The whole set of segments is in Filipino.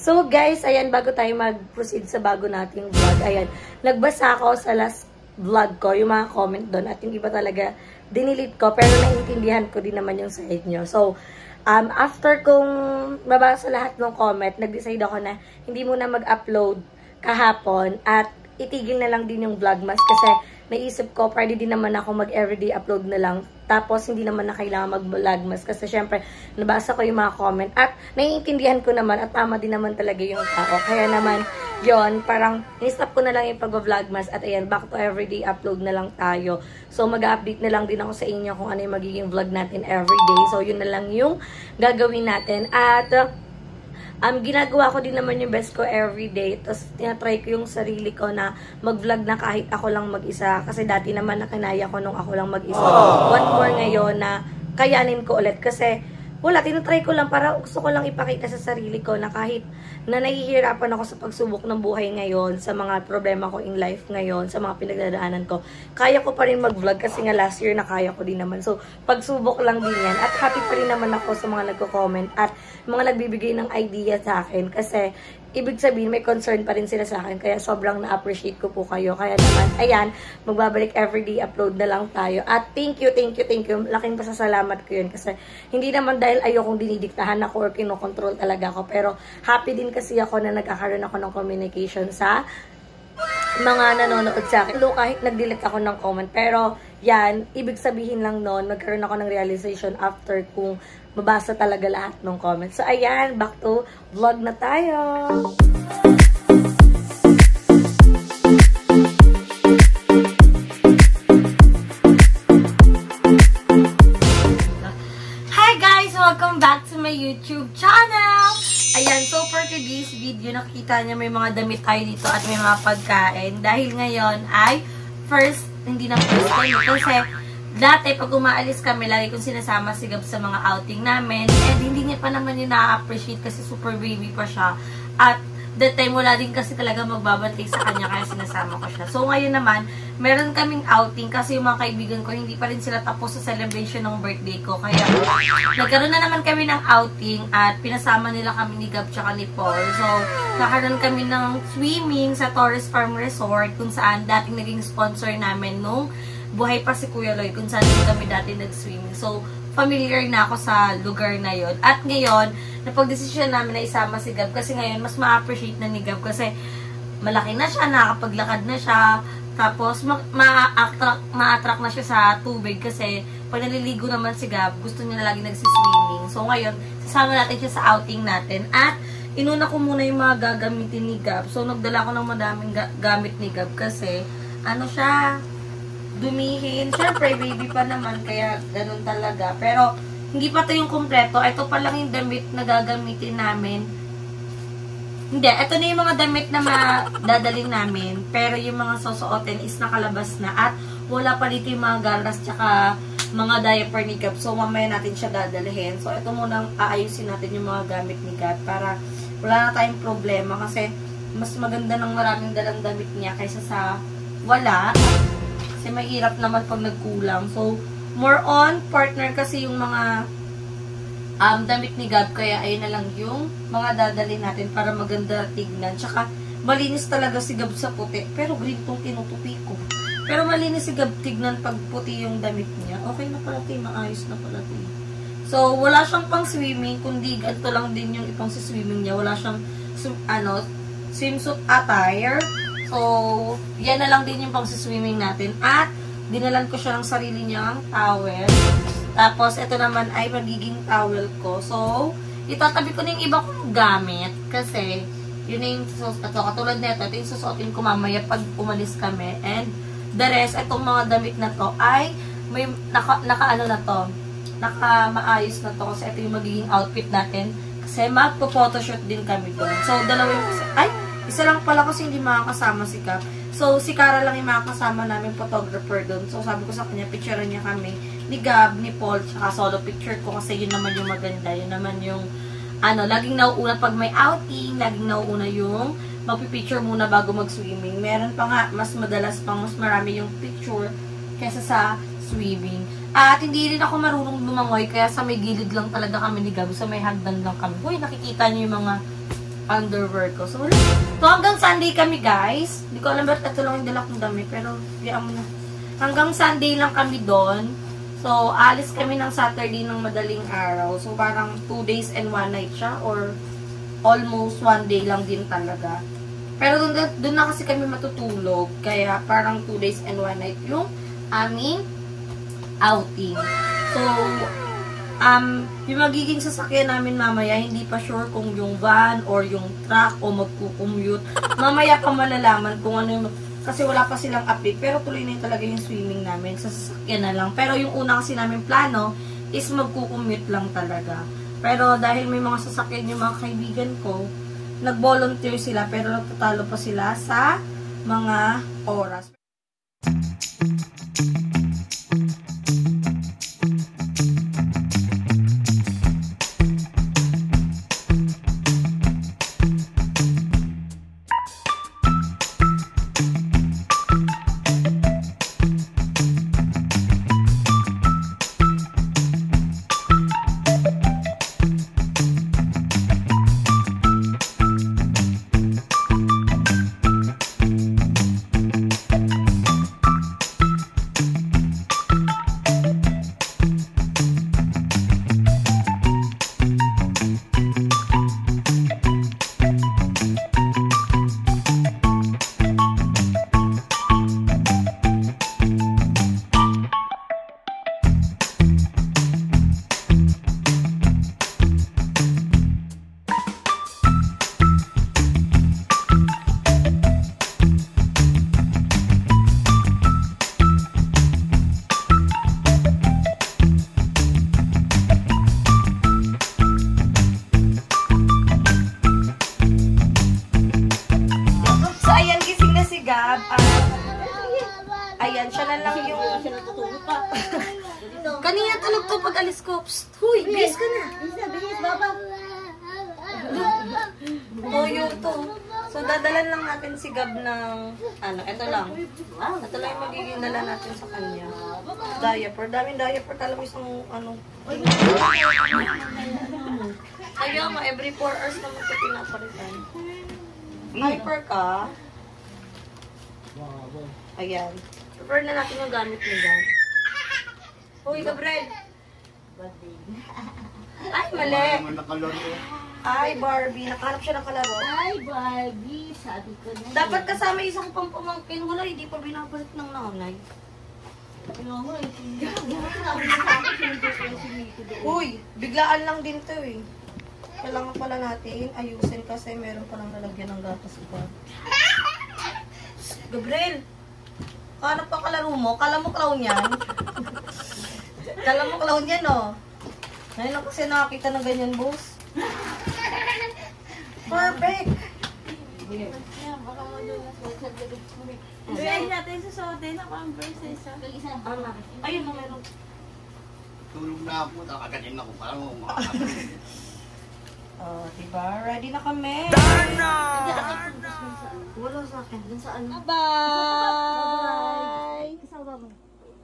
So guys, ayan, bago tayo mag-proceed sa bago nating vlog, ayan, nagbasa ako sa last vlog ko, yung mga comment doon, at yung iba talaga dinilit ko, pero naiintindihan ko din naman yung side nyo. So, after kong mabasa lahat ng comment, nag-decide ako na hindi muna mag-upload kahapon at itigil na lang din yung vlogmas kasi naisip ko, pwede din naman ako mag-everyday upload na lang. Tapos, hindi naman na kailangan mag-vlogmas kasi syempre, nabasa ko yung mga comment at naiintindihan ko naman at tama din naman talaga yung tao. Kaya naman, yon parang in-stop ko na lang yung pag-vlogmas at ayan, back to everyday upload na lang tayo. So, mag-update na lang din ako sa inyo kung ano yung magiging vlog natin everyday. So, yun na lang yung gagawin natin. At, ginagawa ko din naman yung best ko everyday. Tapos, tinatry ko yung sarili ko na mag-vlog na kahit ako lang mag-isa. Kasi dati naman nakanaya ko nung ako lang mag-isa. What more ngayon na kayanin ko ulit. Kasi, wala, tinatry ko lang para gusto ko lang ipakita sa sarili ko na kahit na nahihirapan ako sa pagsubok ng buhay ngayon, sa mga problema ko in life ngayon, sa mga pinagdadaanan ko, kaya ko pa rin mag-vlog kasi nga last year na kaya ko din naman. So, pagsubok lang din yan. At happy pa rin naman ako sa mga nagko-comment at mga nagbibigay ng idea sa akin kasi ibig sabihin, may concern pa rin sila sa akin. Kaya sobrang na-appreciate ko po kayo. Kaya naman, ayan, magbabalik everyday upload na lang tayo. At thank you. Laking pasasalamat ko yun. Kasi hindi naman dahil ayokong dinidiktahan ako or kinokontrol talaga ako. Pero happy din kasi ako na nagkakaroon ako ng communication sa mga nanonood sa akin. Kahit nag-delete ako ng comment. Pero yan, ibig sabihin lang noon, nagkaroon ako ng realization after kung mabasa talaga lahat ng comments. So, ayan, back to vlog na tayo. Hi guys! Welcome back to my YouTube channel! Ayan, so for today's video, nakita niya may mga damit tayo dito at may mga pagkain. Dahil ngayon ay first, hindi na first time kasi dati, pag umaalis kami, lagi kong sinasama si Gab sa mga outing namin. And hindi niya pa naman yun na-appreciate kasi super baby pa siya. At that time, wala din kasi talaga magbabantay sa kanya kaya sinasama ko siya. So, ngayon naman, meron kaming outing kasi yung mga kaibigan ko, hindi pa rin sila tapos sa celebration ng birthday ko. Kaya, nagkaroon na naman kami ng outing at pinasama nila kami ni Gab tsaka ni Paul. So, nakaroon kami ng swimming sa Torres Farm Resort kung saan dating naging sponsor namin nung buhay pa si Kuya Lloyd kung saan kami dati nag-swimming. So, familiar na ako sa lugar na yon. At ngayon, napag-desisyon namin na isama si Gab kasi ngayon, mas ma-appreciate na ni Gab kasi malaki na siya, nakapaglakad na siya, tapos ma-attract na siya sa tubig kasi pag naliligo naman si Gab, gusto niya na lagi nagsiswimming. So, ngayon, sasama natin siya sa outing natin. At, inuna ko muna yung mga gagamitin ni Gab. So, nagdala ko ng madaming gamit ni Gab kasi, ano siya, dumihin. Siyempre, baby pa naman, kaya ganun talaga. Pero, hindi pa ito yung kompleto. Ito pa lang yung damit na gagamitin namin. Hindi, ito na yung mga damit na madadaling namin. Pero yung mga susuotin is nakalabas na. At wala pa dito yung mga garras tsaka mga diaper ni Gab. So, mamaya natin siya dadalhin. So, ito muna aayusin natin yung mga gamit ni Gab para wala na tayong problema. Kasi, mas maganda ng maraming dalang damit niya kaysa sa wala. Kasi mahirap naman pag nagkulang. So, more on, partner kasi yung mga damit ni Gab. Kaya ayun na lang yung mga dadalhin natin para maganda tignan. Tsaka, malinis talaga si Gab sa puti. Pero green tong tinutupi ko. Pero malinis si Gab tignan pag puti yung damit niya. Okay na pala ito. Maayos na pala ito. So, wala siyang pang swimming. Kundi ganito lang din yung ipang sa swimming niya. Wala siyang, swimsuit attire. So, yan na lang din yung pang-swimming natin. At, dinalan ko siya ng sarili niyang towel. Tapos, ito naman ay magiging towel ko. So, itatabi ko na yung iba kong gamit. Kasi, yun na yung katulad nito. Ito yung susuotin ko mamaya pag umalis kami. And, the rest, itong mga damit na to ay may naka-ano na to. Naka-maayos na to. Kasi ito yung magiging outfit natin. Kasi, magpo-photoshoot din kami doon. So, dalawa yung isa lang pala kasi hindi makakasama si Gab. So, si Cara lang yung makakasama namin photographer doon. So, sabi ko sa kanya, picturean niya kami ni Gab, ni Paul, tsaka solo picture ko kasi yun naman yung maganda. Yun naman yung, laging nauuna pag may outing, laging nauuna yung magpipicture muna bago mag-swimming. Meron pa nga, mas madalas pang, mas marami yung picture kaysa sa swimming. At hindi rin ako marunong lumangoy, kaya sa may gilid lang talaga kami ni Gab. Sa may hagdan lang kami. Uy, nakikita niyo yung mga underwear ko. So, hanggang Sunday kami, guys. Hindi ko alam ba't ito lang yung dala kong dami, pero biyaan mo na. Hanggang Sunday lang kami doon. So, alis kami ng Saturday ng madaling araw. So, parang 2 days and 1 night siya, or almost 1 day lang din talaga. Pero doon na kasi kami matutulog, kaya parang 2 days and 1 night yung aming outing. So, yung magiging sasakyan namin mamaya, hindi pa sure kung yung van or yung truck o magkukommute. Mamaya pa malalaman kung ano yung, kasi wala pa silang update. Pero tuloy na yun talaga yung swimming namin. Sa sasakyan na lang. Pero yung una kasi namin plano is magkukommute lang talaga. Pero dahil may mga sasakyan yung mga kaibigan ko, nag-volunteer sila pero nagtatalo pa sila sa mga oras. Ayan, siya na lang yung... Kanina tulog to pag alis ko. Psst, huy, bis ka na. Bilis, baba. Toyo to. So, dadalan lang natin si Gab ng... Ano, eto lang. Ito lang yung magiging dala natin sa kanya. Diaper. Daming diaper. Talang isang ano... Ayaw mo, every 4 hours naman ito pinapalitan. Diaper ka. Ayan. Prepare na natin yung gamit ni Gab. Uy, Gabriel. Ay, mali. Ay, Barbie. Nakahanap siya ng kalaro. Ay, Barbie. Sabi ko na. Dapat kasama isang pang pamangkin. Wala, hindi pa binabalik ng nanay. Uy, biglaan lang din to eh. Kailangan pala natin ayusin kasi meron palang lalagyan ng gatas pa. Gabriel, hanap pa kalaro mo? Kala mo clown yan? Kala mo clown yan, oh. Ngayon lang kasi nakakita ng ganyan, boss. Perfect! Baka madulas. Bigay natin sa soda na Converse sa isa. Ayun na meron. Tulog na ako, nakaganin ako. Parang Oh, diba? Ready na kami. Wala sa akin. Dun sa ano. Bye-bye! Kasama mo.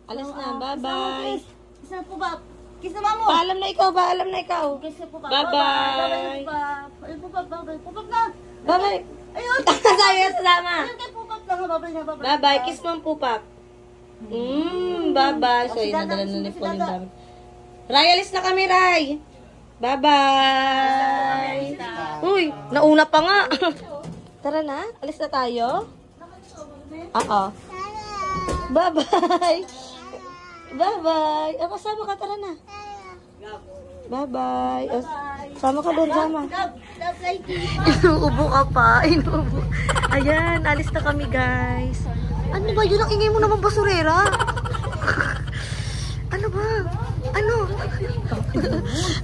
Alis na. Bye-bye! Kasama po ba? Kasama mo. Paalam na ikaw. Paalam na ikaw. Kasama po ba? Bye-bye! Ayun po ba? Pupap na. Bye-bye! Ayun. Sabi na sama. Ayun kay pupap na. Babay na. Bye-bye. Kiss mo ang pupap. Bye-bye. So, yun, nadala na ni Paul yung dami. Ray, alis na kami, Ray. Bye-bye. Uy, nauna pa nga. Tara na, alis na tayo. Oo. Bye-bye. Bye-bye. Kasama ka, tara na. Bye-bye. Sama ka doon, sama. Love like you. Inuubo ka pa. Inuubo. Ayan, alis na kami, guys. Ano ba yun? Ang ingay mo naman, basurera. Ano ba? Ano?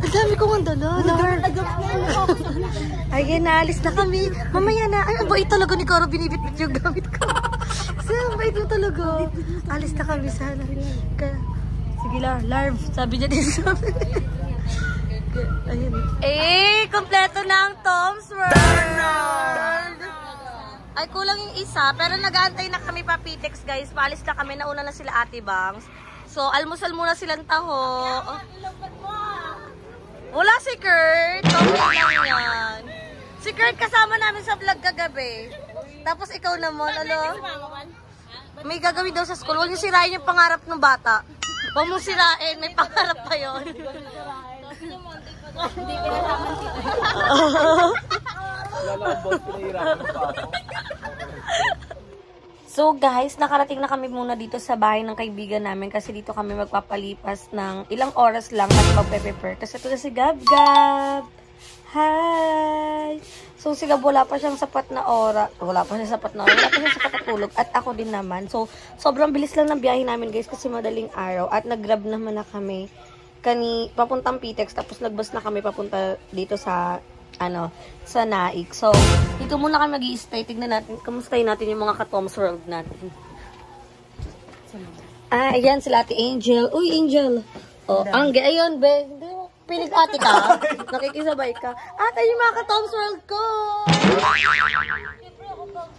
Ang dami ko ang dala. Ayan, naalis na kami. Mamaya na. Ay, ang bait talaga ni Caro. Binibit-bit yung gamit ko. Kasi ang bait mo talaga. Alis na kami sana. Sige la, larv. Sabi niya din sa amin. Ayun. Kompleto na ang Tom's World. Ay, kulang yung isa. Pero nag-aantay na kami papitex, guys. Paalis na kami. Nauna na sila Ate Bangs. So, almusal muna silang taho. Wala si Kurt. Okay lang yan. Si Kurt kasama namin sa vlog kagabi. Tapos ikaw naman, may gagawin daw sa school. Huwag niyo sirain yung pangarap ng bata. Huwag mong sirain, may pangarap pa yun. Hindi pinalaman dito. So guys, nakarating na kami muna dito sa bahay ng kaibigan namin kasi dito kami magpapalipas ng ilang oras lang at magpe-prepare. Kasi ito na si Gab Gab. Hi! So si Gab wala pa siyang sapat na oras. Wala pa siyang sapat na tulog. At ako din naman. So sobrang bilis lang ng biyahe namin guys kasi madaling araw. At nag-grab naman na kami papuntang Pitex. Tapos nagbus na kami papunta dito sa sa Naik. So, dito muna kami mag-i-stay. Tignan natin, kamustahin natin yung mga ka-Tom's World natin. Ayan, sila Ate Angel. Uy, Angel. Oh, Angge, ayun, be. Pinig ate ka. Nakikisabay ka. Ate, yung mga ka-Tom's World ko.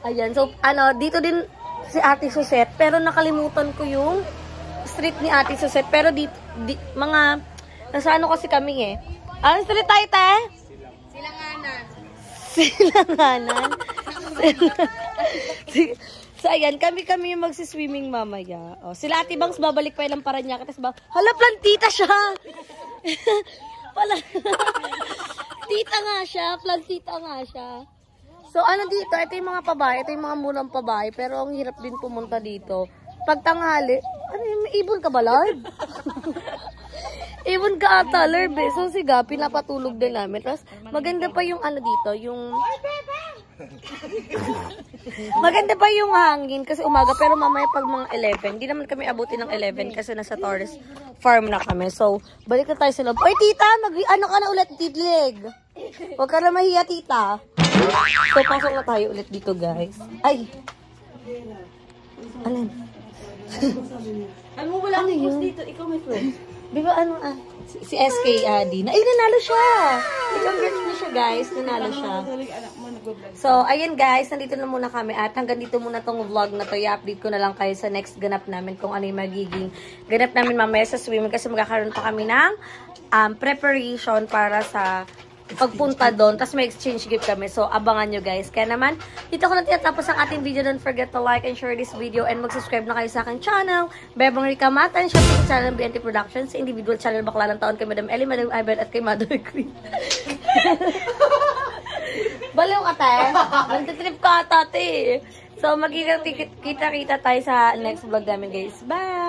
Ayan, so, dito din si Ate Susette. Pero nakalimutan ko yung street ni Ate Susette. Pero nasa kasi kami eh. Anong street tayo, te? Silanganan. So, ayan, kami yung magsiswimming mamaya. O, sila Ate Bangs babalik pa ilang Paranaque. Hala, plantita siya! Plantita nga siya. So, dito, ito yung mga pabahay, ito yung mga murang pabahay, pero ang hirap din pumunta dito. Pag tanghali, may ibon ka ba, Lord? Ibon ka ata, Lord, eh. So, siga, pinapatulog din namin. Tapos, maganda pa yung dito, yung... maganda pa yung hangin kasi umaga, pero mamaya pag mga 11, hindi naman kami abutin ng 11 kasi nasa Torres Farm na kami. So, balik na tayo sa loob. Oy, tita, ka na ulit, titlig. Huwag ka na mahiya, tita. So, pasok na tayo ulit dito, guys. Ay! Alin? Wala akong post dito. Ikaw may friend. Di ba si SK Adi. Ay, nanalo siya. Congrats na siya, guys. Nanalo siya. So, ayun guys. Nandito na muna kami. At hanggang dito muna tong vlog na to. I-update ko na lang kayo sa next ganap namin kung ano yung magiging ganap namin mamaya sa swimming. Kasi magkakaroon pa kami ng preparation para sa pagpunta doon. Tapos may exchange gift kami. So, abangan nyo guys. Kaya naman, dito ko na tinatapos ang ating video. Don't forget to like and share this video. And mag-subscribe na kayo sa aking channel. Bebang Rica Mata. And syempre sa channel ng BNT Productions. Sa individual channel Baklalang Taon kay Madam Ellie, Madam Ivan at kay Mother Queen. Baliw ka tayo. Magta-trip ka ata, te. So, magkita-kita tayo sa next vlog namin guys. Bye!